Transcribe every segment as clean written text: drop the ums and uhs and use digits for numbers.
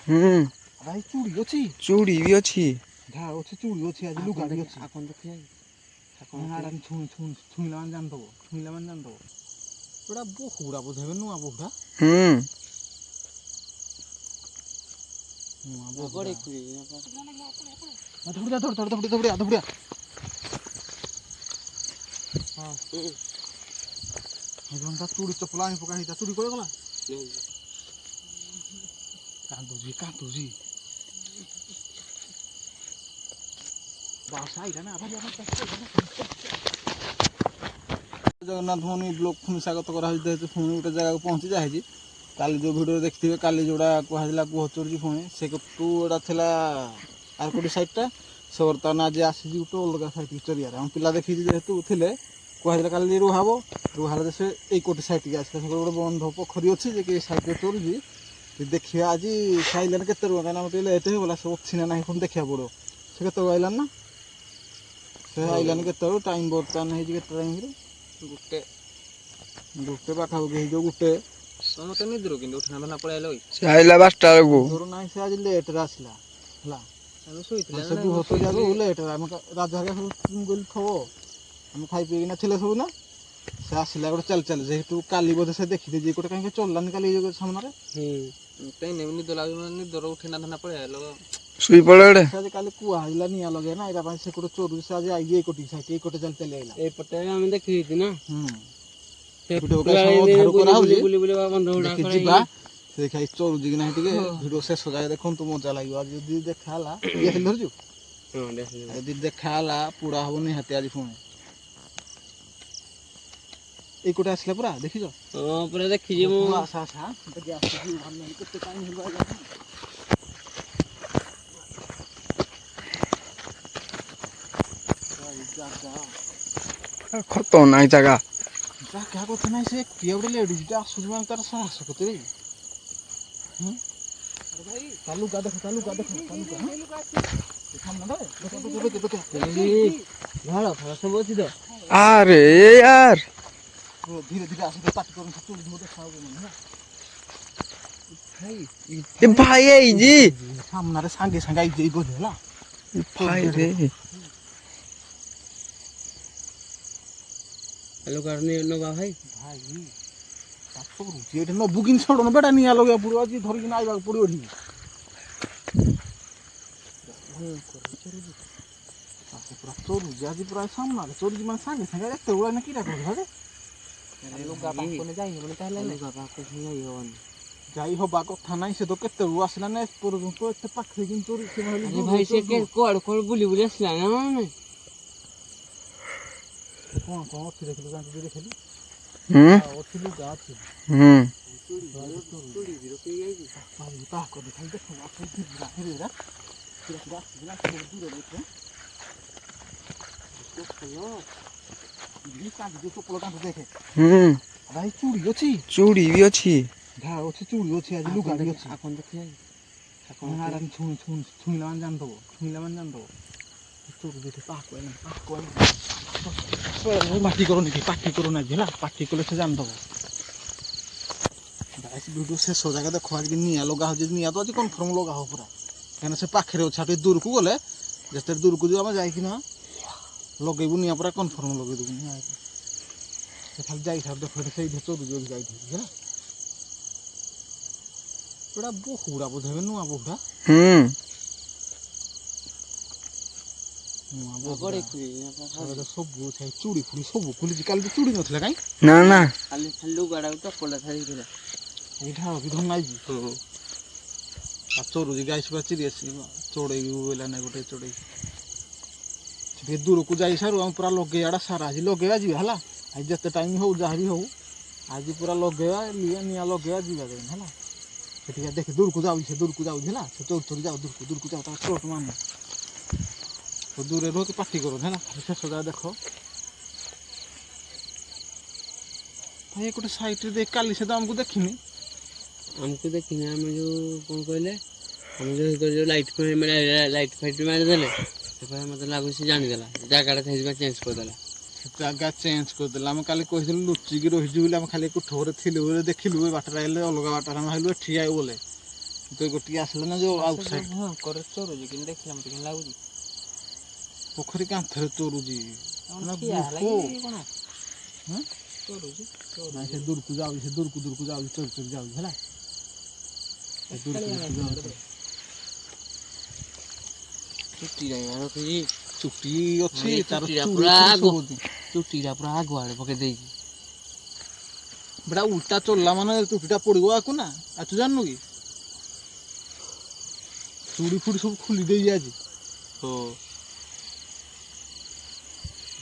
ହୁଁ ଭାଇ ଚୁଡ଼ି ଅଛି ଚୁଡ଼ି ବି ଅଛି ଧା ଅଛି ଚୁଡ଼ି ଅଛି ଆଜି ଲୁଗା ବି ଅଛି ଆପଣ ଦେଖିବେ ଛୁଇଁଲା ମାନେ ଜାଣିଦେବ ଛୁଇଁଲା ମାନେ ଜାଣିଦେବ ଏଇଟା ବହୁଗୁଡ଼ା ବୋଧେ ଏବେ ନୂଆ ବହୁଗୁଡ଼ା ହୁଁ ଧବୁଡ଼ିଆ ହଁ ଚୁଡ଼ି ଚପଲ ଆଣି ପକା ହେଇତା ଚୁଡ଼ି କୁଆଡ଼େ ଗଲା କାନ୍ଦୁଛି ଜଗନ୍ନାଥ ଭଉଣୀ ବ୍ଲକ୍ ପୁଣି ସ୍ୱାଗତ କରାହେଉଛି ଯେହେତୁ ପୁଣି ଗୋଟେ ଜାଗାକୁ ପହଞ୍ଚି ଯାଇଛି କାଲି ଯେଉଁ ଭିଡ଼ିଓ ଦେଖିଥିବେ କାଲି ଯେଉଁଟା କୁହାଯାଇଥିଲା କୁହ ଚୋରିଛି ପୁଣି ସେ ଏଟା ଥିଲା ଆରକୋଟି ସାଇଡ଼୍ଟା ସେ ବର୍ତ୍ତମାନ ଆଜି ଆସିଛି ଗୋଟେ ଅଲଗା ସାଇଡ଼୍କି ଚରିଆରେ ଆମ ପିଲା ଦେଖିଛି ଯେହେତୁ ଥିଲେ କୁହାଯାଇଥିଲା କାଲି ରୁହାବ ରୁହାଲେ ସେ ଏଇ କୋଟି ସାଇଡ଼୍କି ଆସିଲା ସେ ଗୋଟେ ବନ୍ଧ ପୋଖରୀ ଅଛି ଯେ କି ସାଇଡ଼୍ରେ ଚୋରୁଛି ଦେଖିବା ଆଜି ସେ ଆଇଲାନି କେତେ ଟଙ୍କା କାହିଁକିନା ମୋତେ ଲେଟ୍ ହେଇଗଲା ସେ ଅଛି ନା ନାହିଁ ପୁଣି ଦେଖିବାକୁ ପଡ଼ିବ ସେ କେତେବେଳକୁ ଆଇଲାନି ନା ସେ ଆଇଲାନି କେତେବେଳୁ ଟାଇମ୍ ବର୍ତ୍ତମାନ ହେଇଛି କେତେ ଟାଇମ୍ରେ ଗୋଟେ ପାଖାପାଖି ହେଇଯିବ ଗୋଟେ ସମସ୍ତେ ନିଦରୁ କିନ୍ତୁ ଉଠିନା ଧନା ପଳେଇ ଆଇଲ ସେ ଆଇଲା 5ଟା ବେଳକୁ ଜୋର ନାହିଁ ସେ ଆଜି ଲେଟ୍ରେ ଆସିଲା ହେଲା ଆମେ ଶୋଇଥିଲେ ସେ ଗୁହ ଚରିଆକୁ ଲେଟ୍ରେ ଆମେ ରାଜା ହେରିକା ସବୁ କହିଲି ଥବ ଆମେ ଖାଇ ପିଇକିନା ଥିଲେ ସବୁ ନା ସେ ଆସିଲା ଗୋଟେ ଚାଲି ଯେହେତୁ କାଲି ବୋଧେ ସେ ଦେଖିଦେଇଛି ଗୋଟେ କାହିଁକି ଚଲିଲାନି କାଲି ସାମ୍ନାରେ ନିଦ ଲାଗୁଛି ନିଦର ଉଠିନା ଧନା ପଳେଇ ଆଇଲ ଶୋଇ ପଡେ ଗୋଟେ ସେ ଆଜି କାଲି କୁହା ହେଇଲା ନିଆଁ ଲଗେଇ ନା ଏଇଟା ପାଇଁ ସେ ଗୋଟେ ଚୋରୁ ସେ ଆଜି ଆଇକି ଏଇ କୋଟି ସାଇଟ୍ ଏଇ କୋଟି ଚାଲି ଆଇଲା ଏଇପଟେ ଆମେ ଦେଖିଦେଇଛୁ ନା ଭିଡ଼ିଓ କରାହଉଛି ବୁଲି ବନ୍ଧ ଦେଖି ଯିବା ସେ ଦେଖା ଚୋରୁଛି କି ନାହିଁ ଟିକେ ଭିଡ଼ିଓ ଶେଷ ଯାଏ ଦେଖନ୍ତୁ ମଜା ଲାଗିବ ଆଜି ଯଦି ଦେଖା ହେଲା ଡିଆସିଲ୍ ଧରିଛୁ ଯଦି ଦେଖା ହେଲା ପୁରା ହବ ନିହାତି ଆଜି ପୁଣି ଏଇ କୋଟେ ଆସିଲା ପୁରା ଦେଖିଛ ହଁ ପୁରା ଦେଖିଛି ମୁଁ ଆଶା କେତେ ଟାଇମ୍ ହେଲା ଖତରନାକ ଜାଗା ଜାଗା କଥା ନାହିଁ ସେ କିଏ ଗୋଟେ ଲେଡ଼ିଜ୍ଟେ ଆସୁଛି ମାନେ ତାର ସାହସ କେତେ ଲୁଗା ଦେଖ ସବୁ ଅଛି ତ ଆରେ यार ଧୀରେ ଧୀରେ ଆସି ପାଟି କରୁ ଦେଖା ଏ ଭାଇ ହେଇଛି ସାମ୍ନାରେ ସାଙ୍ଗେ ଆଇଛି ଏଇ ବୋଧେ ହେଲା ଭାଇ ରେ ନବା ଭାଇ ଏଠି ନବୁ କିନି ଛଡ଼ନ ବେଟା ନିଆଁ ଲଗେଇବାକୁ ପଡ଼ିବ ଆଜି ଧରିକିନା ଆଇବାକୁ ପଡ଼ିବ ଏଠି ପୁରା ଚୋରୁଛି ଆଜି ପୁରା ସାମ୍ନାରେ ଚୋରୁଛି ମାନେ ସାଙ୍ଗେ ଏତେ ଗୁଡ଼ା ନା କିରା କରୁଛି ଭାଇ ଲୁଗା ପାଖକୁ ଯାଇ ହବନି ତାହେଲେ ଲୁଗା ପାଖକୁ ଯାଇ ହବନି ଯାଇ ହବା କଥା ନାହିଁ ସେ ତ କେତେବେଳୁ ଆସିଲା ନା ଏପର୍ଯ୍ୟନ୍ତ ଏତେ ପାଖରେ କିନ୍ତୁ ଚୋରୁଛି ଭାଇ ସେ କୁଆଡୁ ବୁଲି ଆସିଲା ନା କଣ ଅଛି ଦେଖିଲୁ ଦେଖିଲୁ ଅଛି ଲୁଗା ଅଛି ଭାଇ ଚୁଡ଼ି ଅଛି ଚୁଡ଼ି ବି ଅଛି ଧା ଅଛି ଚୁଡ଼ି ଅଛି ଆଜି ଲୁଗା ବି ଅଛି ଆପଣ ଦେଖିବେ ଛୁଇଁଲା ମାନେ ଜାଣିଦେବ ପାଟି କରନି ହେଲା ପାଟି କଲେ ସେ ଜାଣିଦେବ ଭିଡ଼ିଓ ଶେଷ ଜାଗା ଦେଖ ଆଜି ନିଆଁ ଲଗା ହେଉଛି ନିଆଁ ତ ଆଜି କନଫର୍ମ ଲଗା ହବ ପୁରା କାହିଁକିନା ସେ ପାଖରେ ଅଛି ଟିକେ ଦୂରକୁ ଗଲେ ଯେତେ ଦୂରକୁ ଯିବ ଆମେ ଯାଇକିନା ଲଗେଇବୁ ନିଆଁ ପୁରା କନଫର୍ମ ଲଗେଇଦେବୁ ନିଆଁ ସେ ଖାଲି ଯାଇଥାଉ ଦେଖ ସେଇଠି ଚୋରୁଛି ଯାଇଥିବୁ ହେଲା ଏଇଟା ବହୁଗୁଡ଼ା ବୋଧେ ଏବେ ନୂଆ ବହୁଟା ସବୁ ଚୁଡ଼ି ଫୁଡ଼ି ସବୁ ଖୋଲିଛି କାଲି ତ ଚୁଡ଼ି ନଥିଲା କାଇଁ ନା ନା ଖାଲି ଲୁଗାଟା ଚପଲଟା ଛାଡ଼ିଥିଲା ଏଇଟା ବି ଧନ ନାଇଛି ଚୋରୁଛି ଗାଈ ସୁବା ଚିରି ଆସି ଚଢ଼େଇବି ବୋଇଲା ନାଇଁ ଗୋଟେ ଚଢ଼େଇ ଟିକେ ଦୂରକୁ ଯାଇ ସାରୁ ଆମେ ପୁରା ଲଗେଇବାଟା ସାରା ଆଜି ଲଗେଇବା ଯିବା ହେଲା ଆଜି ଯେତେ ଟାଇମ୍ ହଉ ଯାହା ବି ହଉ ଆଜି ପୁରା ଲଗେଇବା ନିଆଁ ଲଗେଇବା ଯିବା ଦେନ୍ ହେଲା ସେ ଟିକେ ଦେଖେ ଦୂରକୁ ଯାଉଛି ହେଲା ସେ ଚୋରି ଯାଉ ଦୂରକୁ ଯାଉ ତାକୁ ଚୋଟ ମାନେ ଦୂରରେ ରହ କି ପାଟି କରୁନି ହେଲା ଶେଷ ଯାହା ଦେଖ ଭାଇ ଗୋଟେ ସାଇଟ୍ରେ ଦେଇ କାଲି ସେ ତ ଆମକୁ ଦେଖିନି ଆମେ ଯୋଉ କଣ କହିଲେ ଆମେ ଯୋଉ ଲାଇଟ୍ ଫାଇଟ୍ ମାରିଦେଲେ ସେପାଇଁ ମତେ ଲାଗୁଛି ଜାଣିଦେଲା ଜାଗାଟା ସେଇଥିପାଇଁ ଚେଞ୍ଜ କରିଦେଲା ଜାଗା ଚେଞ୍ଜ କରିଦେଲା ଆମେ କାଲି କହିଥିଲୁ ଲୁଚିକି ରହିଛୁ ବୋଲି ଆମେ ଖାଲି କୋଠ ଘରେ ଥିଲୁ ବୋଲି ଦେଖିଲୁ ଏ ବାଟରେ ଆଇଲେ ଅଲଗା ବାଟରେ ଆମେ ଭାବିଲୁ ଏଠିକି ଆଇବୁ ବୋଲେ तो गोटी आसला ना जो आउट साइड ଭୟଙ୍କର ଚୋରୁଛି କିନ୍ତୁ ଦେଖିଲା ମତେ କେମିତି ଲାଗୁଛି पोखरी कांथरे चोरुजी ना ଠିଆ ହେଲା बुको କି କଣ हां ଚୋରୁଛି ना से दूर को जाऊ से दूर को जाऊ चोर चोर जाऊ हला से दूर को जाऊ ଚୁଟି ଯାଇ ରଖିଛି चुट्टी अच्छी ଭାଇ तार ଚୁଟିଟା चूड़ी ପୁରା चोरुजी ଚୁଟିଟା ପୁରା ଆଗୁଆଡ଼େ ପକେଇ ଦେଇଛି बड़ा उल्टा चोरला माने चुट्टीटा पड़गो आकु ना आ तू जाननु की चूड़ी फुड़ी सब खुली दे जाजी ହଁ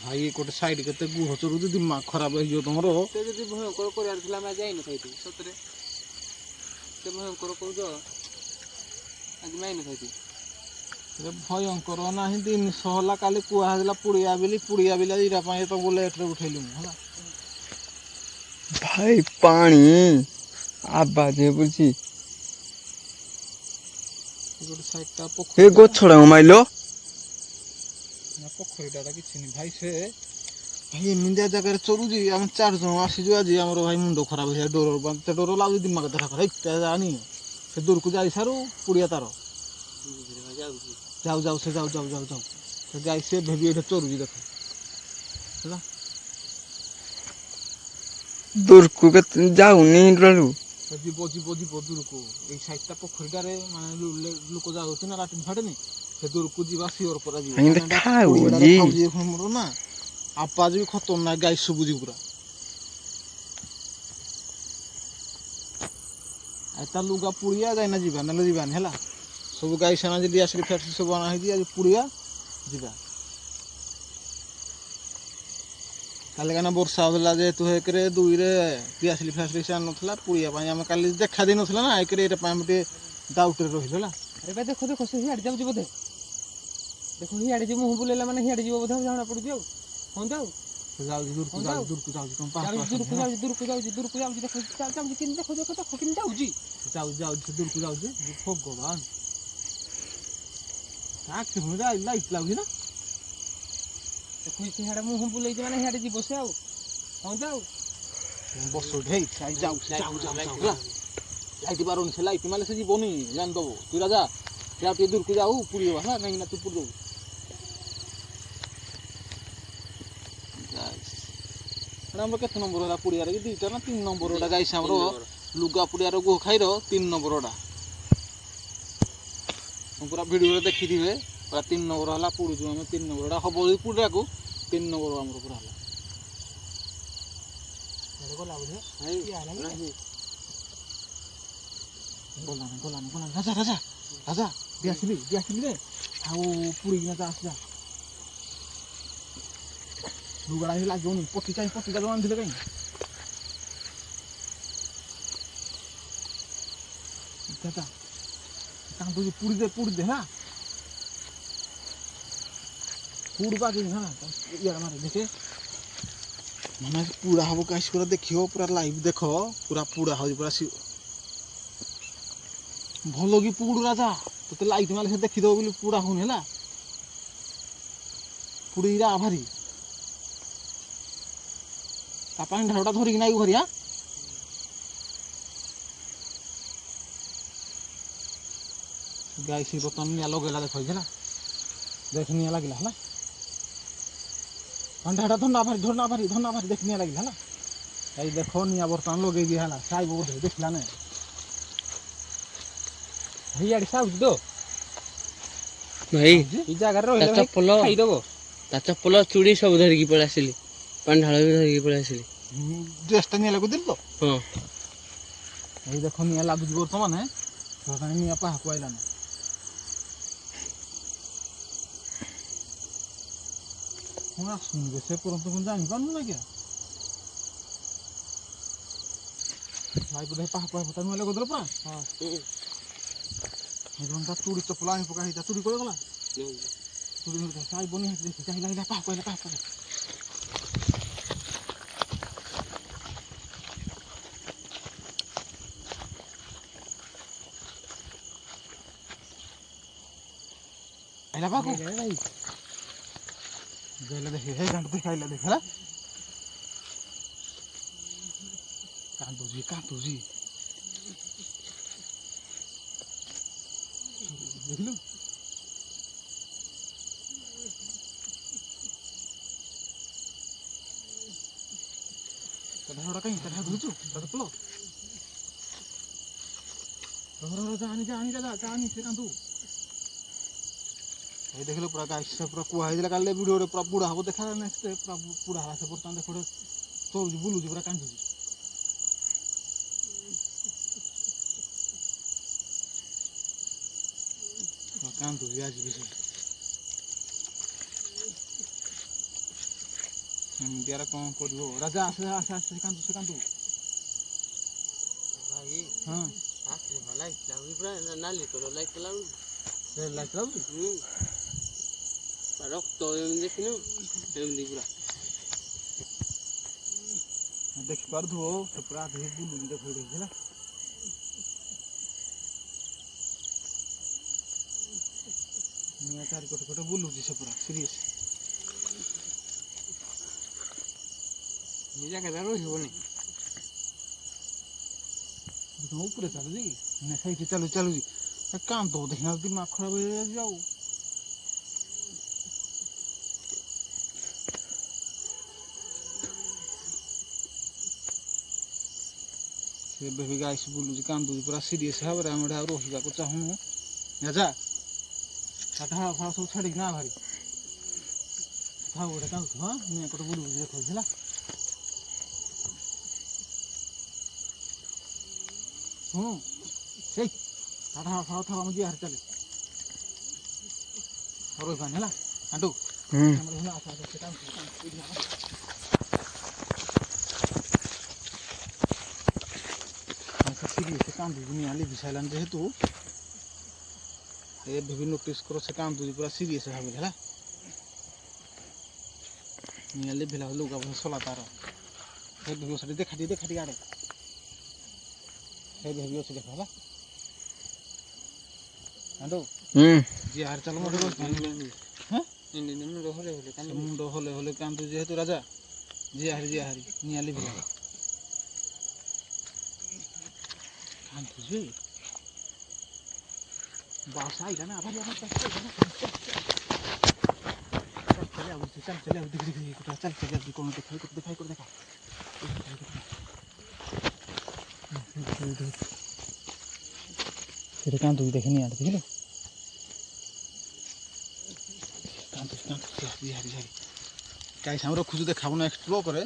भाई कोटे साइड केते गुह चोरुजी दिमाग खराब हो जो तमरो ସେ ଯଦି ଭୟଙ୍କର କରିବାର ଥିଲା ଆମେ ଯାଇନଥାଇତି ସତରେ ସେ ଭୟଙ୍କର କହୁଛ ଆଜି ଯାଇନଥାଇତି रे भयंकर नाही दिन सहला काली कुआ हला पुड़िया बिला इरा पाए तो बोले एठरे उठैलु हला भाई पानी आवाज बुझी गोटे साइड ता ए पोखरी गछड़ा माइलो ना पोखरीटा किछि नि भाई से भाई एमिंदिया जगह चोरुजी हम चार जन आसी जो आज हमर भाई मुंडो खराब हो डोर बांते डोर लागु दिमाग धरा खरा इत्ता जानी से दूर को जाई सारू पुड़िया तारो जाऊ जाऊ से जाऊ से जाई से भेबी एठे चोरुजी देखो हला दूर को जाऊनी रलू जीव दूर को এই সাইডটা পোখরিটারে মানে লোক যাওতি না রাতিন ফাটেনি সে দূর কো ଯିବା সিওর পরা ଯିବ আমি খাউজি খাউজি এখন মরো না আপাজ भी खतरनाक गाय सुबुजी पूरा आइता लुगा पुड़िया जाइना जीवा नले जीवानी हैला सब गाय सेना जल्दी आसरी फैक्ट्री सब बना है आज पुड़िया जीवा काले काना वर्षा होला जे तु एकरे दुई रे पियासली फैक्ट्री से नथला पुड़िया पाई हम काली देखा दे नथला ना एकरे एटा पाई मटे डाउट रे रहिलो ला अरे भाई देखो देखो से हियाड़े जाउची बोधे देखो हियाड़े जे मुंह बुलेला माने हियाड़े जीव बोधे जाना पड़ जाऊ कोन जाऊ जाऊ दूर को जाऊ तुम पास दूर को जाउची देखो जाउची किन देखो किन जाउची जाऊ दूर को जाऊ जे भगवान आख से मुदा लाइट लागी ना देखो हियाड़े मुंह बुलेई माने हियाड़े जीव से आउ कोन जाऊ बस ढेई जाऊ लाइट बारोन से लाइट माले से जीवनी जान दबो तू राजा जा पे दूर को जाऊ पुड़ी बा ना नहीं ना तू पुड़ दो हमरो केते नंबर होला पुड़िया रे दुईटा ना तीन नंबर ओडा गाइस हमरो लुगा पुड़िया रो गो खाइरो तीन नंबर ओडा हम पूरा वीडियो रे देखि दिबे पूरा तीन नंबर होला पुड़ी जो हम तीन नंबर ओडा हबो पुड़िया को तीन नंबर हमरो पूरा होला एडे को लागो भाई गोला राजा दियासिली रे आउ पुड़ी ना जा आसा लुगड़ा ही लागोनी पट्टी का जवान दिले कहीं दादा कांदो जी पुड़ी दे ना पुड़ बाकी ना यार मारे देखे माने पूरा हबो गाइस पूरा देखियो पूरा लाइव देखो पूरा पूरा हो पूरा भलो की पुड़ राजा तो लाइट माले से देखि दो बोली पूरा होन हैला पुड़ीरा आभारी पानी ढाड़ा धरिक ना घरी हाँ गाय सी बर्तन निया लगेला देख देख निया लगिला है पानी ढाड़ा धरना भारी देख निया लगिला है गाय देखो निया बर्तन लगे है साइब बोधे देखला ना भैया साउथ दो भाई ई जगह रहले चप्पल खाई देबो ता चप्पल चूड़ी सब धरिकी पळा आसिली पानी ढाळ भी धरिकी पळा आसिली ड्रेसटा निया लागु दिल तो हां এই দেখো নিয়া লাগু বর্তমানে সকালে নিয়া পাহা কইলা না ওরা শুনবে সে পর্যন্ত কোন জানি পারবো না কি ভাই বুঝে পাহা কই পতা নিয়া লাগু দিল পা हां এই ঘন্টা চুড়ি চপলা আমি পকাই যা চুরি করে গলা চুরি করে সাই বনি হাতে দেখি যাই লাগা পাহা কইলা आइला बाबू भाई गैला देखे हे गांड दिखाइला देखला कांदू जी ଦେଖିଲୁ ତା କାହିଁ ତା ଧରୁଛୁ ତାକୁ ପୁଲ ଜାଣି ସେ କାନ୍ଦୁ এই ଦେଖିଲୁ ପୁରା ଗାଈ ସେ ପୁରା କୁହା ହେଇଥିଲା କାଲି ଭିଡ଼ିଓରେ ପୁରା ବୁଢ଼ା ହବ ଦେଖା ନେକ୍ସଟ ପୁରା ବୁଢ଼ା ହେଲା ସେ ବର୍ତ୍ତମାନ ଦେଖ ଚଳୁଛି ବୁଲୁଛି ପୁରା କାନ୍ଦୁଛି କାନ୍ଦୁଛି ଆଜି ବି ଏମିତି ଆର କ'ଣ କରିବ ରାଜା ଆସେ ଆସେ ଆସେ ସେ କାନ୍ଦୁ ହଁ ଲାଇଟ୍ ଲାଗୁଛି ପୁରା ନାଲି କଲର ଲାଇଟ୍ ଲାଗୁଛି ଲାଇଟ୍ ଲାଗୁଛି ରକ୍ତ ଏମିତି ଦେଖିନୁ ଏମିତି ପୁରା ଦେଖିପାରୁଥିବ ସେ ପୁରା ଆଧି ବୁଲୁଛି ଦେଖ ହେଲା ନିଆଁ ଚାରି କୋଟେ ବୁଲୁଛି ସେ ପୁରା ସିରିୟସ୍ ଏ ଜାଗାରେ ରହିବନି ଉପରେ ଚାଲୁଛି କି ନା ସେଇଠି ଚାଲୁଛି କାନ୍ଦ ଦେଖିନା ଦିମାଗ ଖରାପ ହେଇଯାଉଛି ଆଉ ସେ ଏବେ ବି ଗାଈ ବୁଲୁଛି କାନ୍ଦୁଛି ପୁରା ସିରିୟସ୍ ଭାବରେ ଆମେ ଆଉ ରହିବାକୁ ଚାହୁଁନୁ ରାଜା ଢାଳ ଫାଳ ସବୁ ଛାଡ଼ିକି ନା ଭାରି ଥାଉ ଗୋଟେ କାନ୍ଦୁଛୁ ହଁ ନିଆଁ କୋଟେ ବୁଲୁଛି ଦେଖାଉଛି ହେଲା ଶୁଣୁ ସେଇ ଢାଳ ଫାଳ ଥାଉ ଆମେ ଯିବା ଚାଲେ ରହିବାନି ହେଲା ଆଣ୍ଟୁ ସିରିୟସ୍ କାନ୍ଦୁଛି ନିଆଁ ଲିଭି ସାରିଲାଣି ଯେହେତୁ ଏବେ ବି ନୋଟିସ୍ କର ସେ କାନ୍ଦୁଛି ପୁରା ସିରିୟସ୍ ଭାବରେ ହେଲା ନିଆଁ ଲିଭିଲା ଲୁଗା ଭଲ ସଲା ତାର ଏବେ ବି ସେଠି ଦେଖା ଟିକେ ଆଡ଼େ ଏବେ ବି ଅଛି ଦେଖ ହେଲା ଆଣ୍ଟୁ ଯିଏ ହାରି ଚାଲ ମୁଣ୍ଡ ହଲେ ହଲେ କାନ୍ଦୁଛି ଯେହେତୁ ରାଜା ଯିଏ ହାରି ନିଆଁ ଲିଭିଲା କାନ୍ଦୁଛି ବାସ ଆଇଲା ନା ଚାଲି କ'ଣ ଦେଖା ସେଟା କାନ୍ଦୁଛି ଦେଖେ ନିଆଁ ଦେଖିଲୁ ଗାଈ ସାଙ୍ଗେ ରଖୁଛୁ ଦେଖାବୁ ନେକ୍ସଟ ବ୍ଲକରେ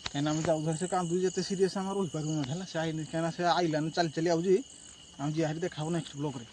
କାହିଁକିନା ଆମେ ଯାଉଛୁ ସେ କାନ୍ଦୁଛି ଯେତେ ସିରିୟସ୍ ଆମେ ରହିପାରିବୁନି ହେଲା ସେ କାହିଁକିନା ସେ ଆଇଲାନି ଚାଲି ଆଉଛି ଆମେ ଯିଏ ହାରି ଦେଖାବୁ ନେକ୍ସଟ ବ୍ଲକରେ